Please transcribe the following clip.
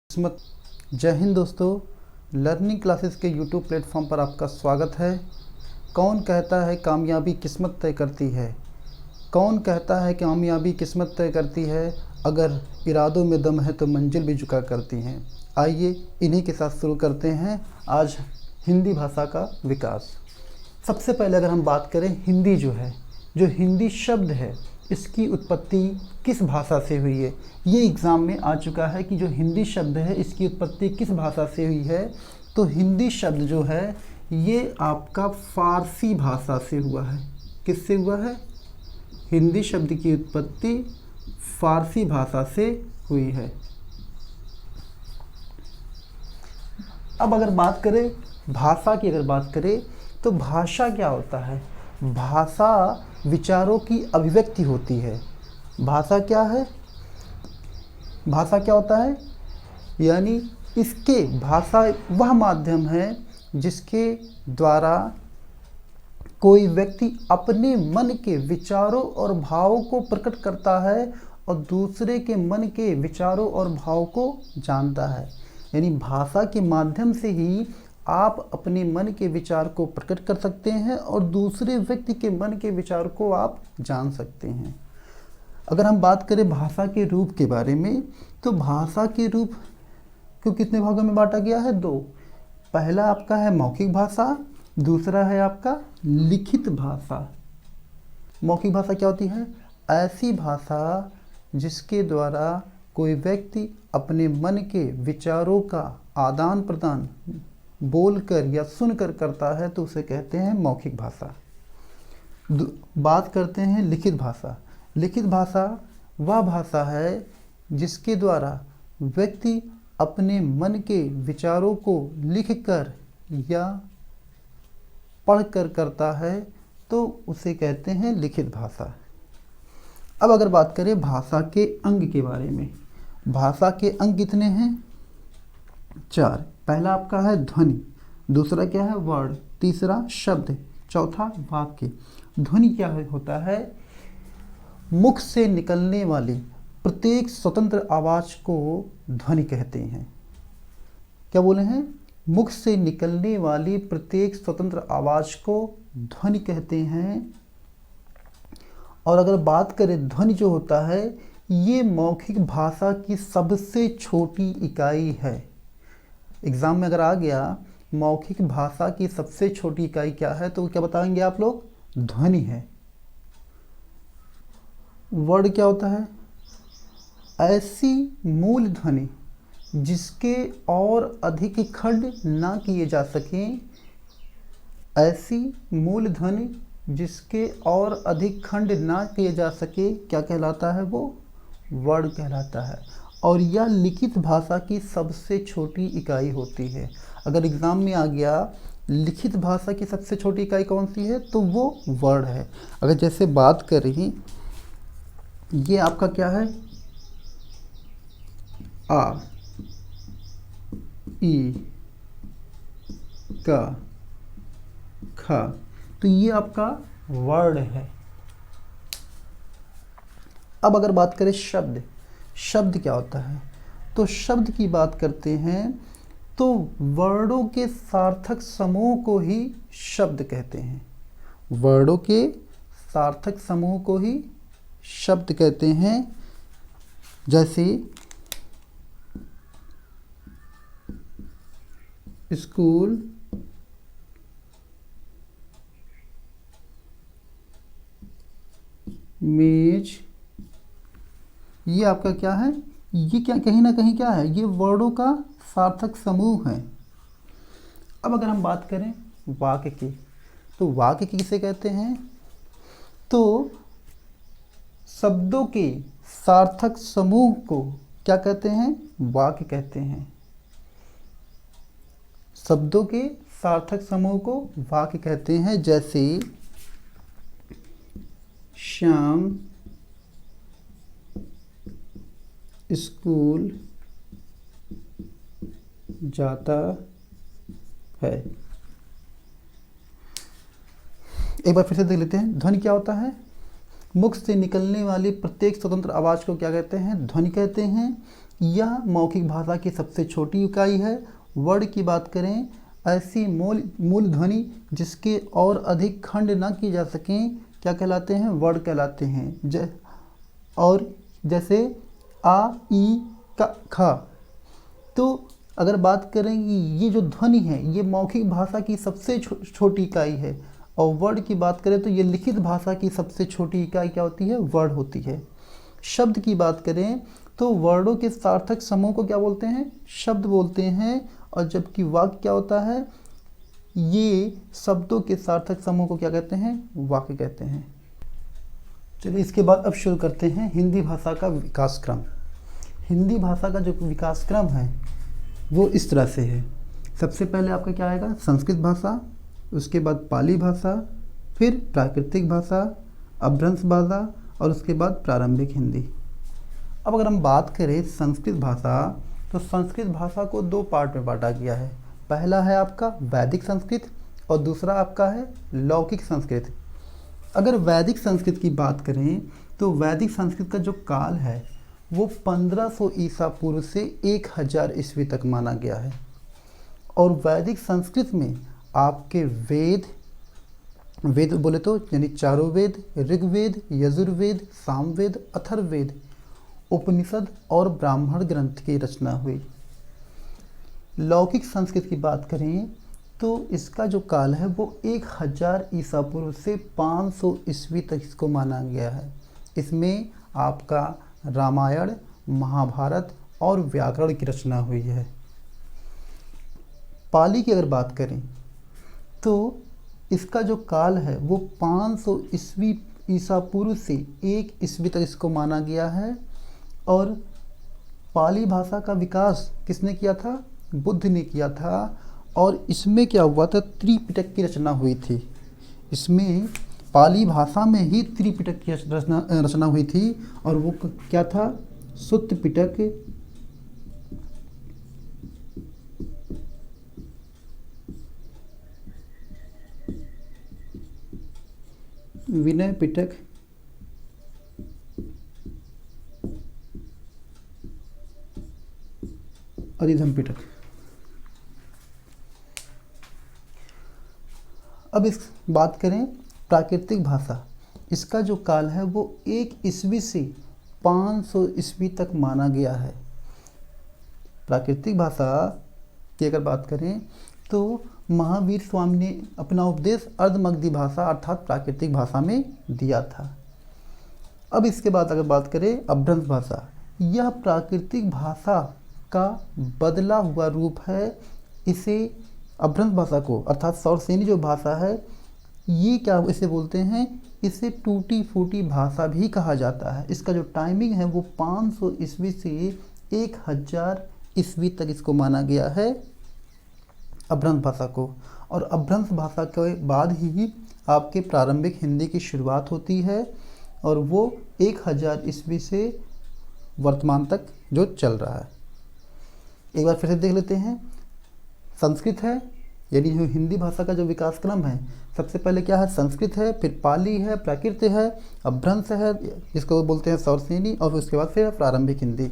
किस्मत। जय हिंद दोस्तों, लर्निंग क्लासेस के यूट्यूब प्लेटफॉर्म पर आपका स्वागत है। कौन कहता है कामयाबी किस्मत तय करती है? कौन कहता है कामयाबी किस्मत तय करती है? अगर इरादों में दम है तो मंजिल भी झुका करती हैं। आइए इन्हीं के साथ शुरू करते हैं आज हिंदी भाषा का विकास। सबसे पहले अगर हम बात करें हिंदी जो हिंदी शब्द है, इसकी उत्पत्ति किस भाषा से हुई है? ये एग्ज़ाम में आ चुका है कि जो हिंदी शब्द है इसकी उत्पत्ति किस भाषा से हुई है। तो हिंदी शब्द जो है ये आपका फ़ारसी भाषा से हुआ है। किससे हुआ है? हिंदी शब्द की उत्पत्ति फ़ारसी भाषा से हुई है। अब अगर बात करें भाषा की, तो भाषा क्या होता है? भाषा विचारों की अभिव्यक्ति होती है। भाषा क्या है? भाषा क्या होता है? यानी इसके भाषा वह माध्यम है जिसके द्वारा कोई व्यक्ति अपने मन के विचारों और भावों को प्रकट करता है और दूसरे के मन के विचारों और भावों को जानता है। यानी भाषा के माध्यम से ही आप अपने मन के विचार को प्रकट कर सकते हैं और दूसरे व्यक्ति के मन के विचार को आप जान सकते हैं। अगर हम बात करें भाषा के रूप के बारे में, तो भाषा के रूप को कितने भागों में बांटा गया है? 2। पहला आपका है मौखिक भाषा, दूसरा है आपका लिखित भाषा। मौखिक भाषा क्या होती है? ऐसी भाषा जिसके द्वारा कोई व्यक्ति अपने मन के विचारों का आदान प्रदान बोलकर या सुनकर करता है तो उसे कहते हैं मौखिक भाषा। बात करते हैं लिखित भाषा। लिखित भाषा वह भाषा है जिसके द्वारा व्यक्ति अपने मन के विचारों को लिखकर या पढ़कर करता है तो उसे कहते हैं लिखित भाषा। अब अगर बात करें भाषा के अंग के बारे में, भाषा के अंग कितने हैं? 4। पहला आपका है ध्वनि, दूसरा क्या है? वर्ड, तीसरा शब्द, चौथा वाक्य। ध्वनि क्या होता है? मुख से निकलने वाली प्रत्येक स्वतंत्र आवाज़ को ध्वनि कहते हैं। क्या बोले हैं? मुख से निकलने वाली प्रत्येक स्वतंत्र आवाज़ को ध्वनि कहते हैं। और अगर बात करें ध्वनि जो होता है, ये मौखिक भाषा की सबसे छोटी इकाई है। एग्ज़ाम में अगर आ गया मौखिक भाषा की सबसे छोटी इकाई क्या है, तो क्या बताएंगे आप लोग? ध्वनि है। वर्ड क्या होता है? ऐसी मूल ध्वनि जिसके और अधिक खंड ना किए जा सकें, ऐसी मूल ध्वनि जिसके और अधिक खंड ना किए जा सके, क्या कहलाता है? वो वर्ड कहलाता है। और यह लिखित भाषा की सबसे छोटी इकाई होती है। अगर एग्ज़ाम में आ गया लिखित भाषा की सबसे छोटी इकाई कौन सी है, तो वो वर्ड है। अगर जैसे बात करें, ये आपका क्या है? आ, ई, का, खा, तो ये आपका वर्ड है। अब अगर बात करें शब्द, शब्द क्या होता है? तो शब्द की बात करते हैं तो वर्डों के सार्थक समूह को ही शब्द कहते हैं। वर्डों के सार्थक समूह को ही शब्द कहते हैं। जैसे स्कूल, मेज, ये आपका क्या है? ये क्या कहीं ना कहीं क्या है? ये वर्डों का सार्थक समूह है। अब अगर हम बात करें वाक्य की, तो वाक्य किसे कहते हैं? तो शब्दों के सार्थक समूह को क्या कहते हैं? वाक्य कहते हैं। शब्दों के सार्थक समूह को वाक्य कहते हैं। जैसे श्याम स्कूल जाता है। एक बार फिर से देख लेते हैं। ध्वनि क्या होता है? मुख से निकलने वाली प्रत्येक स्वतंत्र आवाज़ को क्या कहते हैं? ध्वनि कहते हैं। यह मौखिक भाषा की सबसे छोटी इकाई है। वर्ण की बात करें, ऐसी मूल ध्वनि जिसके और अधिक खंड ना किए जा सकें क्या कहलाते हैं? वर्ण कहलाते हैं। और जैसे आ, ई, खा। तो अगर बात करें कि ये जो ध्वनि है ये मौखिक भाषा की सबसे छोटी इकाई है। और वर्ण की बात करें तो ये लिखित भाषा की सबसे छोटी इकाई क्या होती है? वर्ण होती है। शब्द की बात करें तो वर्णों के सार्थक समूह को क्या बोलते हैं? शब्द बोलते हैं। और जबकि वाक्य क्या होता है? ये शब्दों के सार्थक समूह को क्या कहते हैं? वाक्य कहते हैं। चलिए इसके बाद अब शुरू करते हैं हिंदी भाषा का विकास क्रम। हिंदी भाषा का जो विकास क्रम है वो इस तरह से है। सबसे पहले आपका क्या आएगा? संस्कृत भाषा, उसके बाद पाली भाषा, फिर प्राकृतिक भाषा, अपभ्रंश भाषा और उसके बाद प्रारंभिक हिंदी। अब अगर हम बात करें संस्कृत भाषा, तो संस्कृत भाषा को दो पार्ट में बांटा गया है। पहला है आपका वैदिक संस्कृत और दूसरा आपका है लौकिक संस्कृत। अगर वैदिक संस्कृत की बात करें तो वैदिक संस्कृत का जो काल है वो 1500 ईसा पूर्व से 1000 ईस्वी तक माना गया है। और वैदिक संस्कृत में आपके वेद बोले तो यानी चारों वेद, ऋग्वेद, यजुर्वेद, सामवेद, अथर्ववेद, उपनिषद और ब्राह्मण ग्रंथ की रचना हुई। लौकिक संस्कृत की बात करें तो इसका जो काल है वो 1000 ईसा पूर्व से 500 ईस्वी तक इसको माना गया है। इसमें आपका रामायण, महाभारत और व्याकरण की रचना हुई है। पाली की अगर बात करें तो इसका जो काल है वो 500 ईस्वी ईसा पूर्व से 1 ईस्वी तक इसको माना गया है। और पाली भाषा का विकास किसने किया था? बुद्ध ने किया था। और इसमें क्या हुआ था? त्रिपिटक की रचना हुई थी। इसमें पाली भाषा में ही त्रिपिटक की रचना हुई थी। और वो क्या था? सुत्त पिटक, विनय पिटक, अधिधम पिटक। अब इस बात करें प्राकृतिक भाषा, इसका जो काल है वो 1 ईस्वी से 500 ईस्वी तक माना गया है। प्राकृतिक भाषा की अगर बात करें तो महावीर स्वामी ने अपना उपदेश अर्धमगधी भाषा अर्थात प्राकृतिक भाषा में दिया था। अब इसके बाद अगर बात करें अपभ्रंश भाषा, यह प्राकृतिक भाषा का बदला हुआ रूप है। इसे अपभ्रंश भाषा को अर्थात सौरसेनी जो भाषा है ये क्या इसे बोलते हैं? इसे टूटी फूटी भाषा भी कहा जाता है। इसका जो टाइमिंग है वो 500 ईस्वी से 1000 ईस्वी तक इसको माना गया है अपभ्रंश भाषा को। और अपभ्रंश भाषा के बाद ही आपके प्रारंभिक हिंदी की शुरुआत होती है और वो 1000 ईस्वी से वर्तमान तक जो चल रहा है। एक बार फिर से देख लेते हैं। संस्कृत है यानी जो हिंदी भाषा का जो विकास क्रम है, सबसे पहले क्या है? संस्कृत है, फिर पाली है, प्राकृत है, अपभ्रंश है जिसको बोलते हैं सौरसेनी, और उसके बाद फिर प्रारंभिक हिंदी।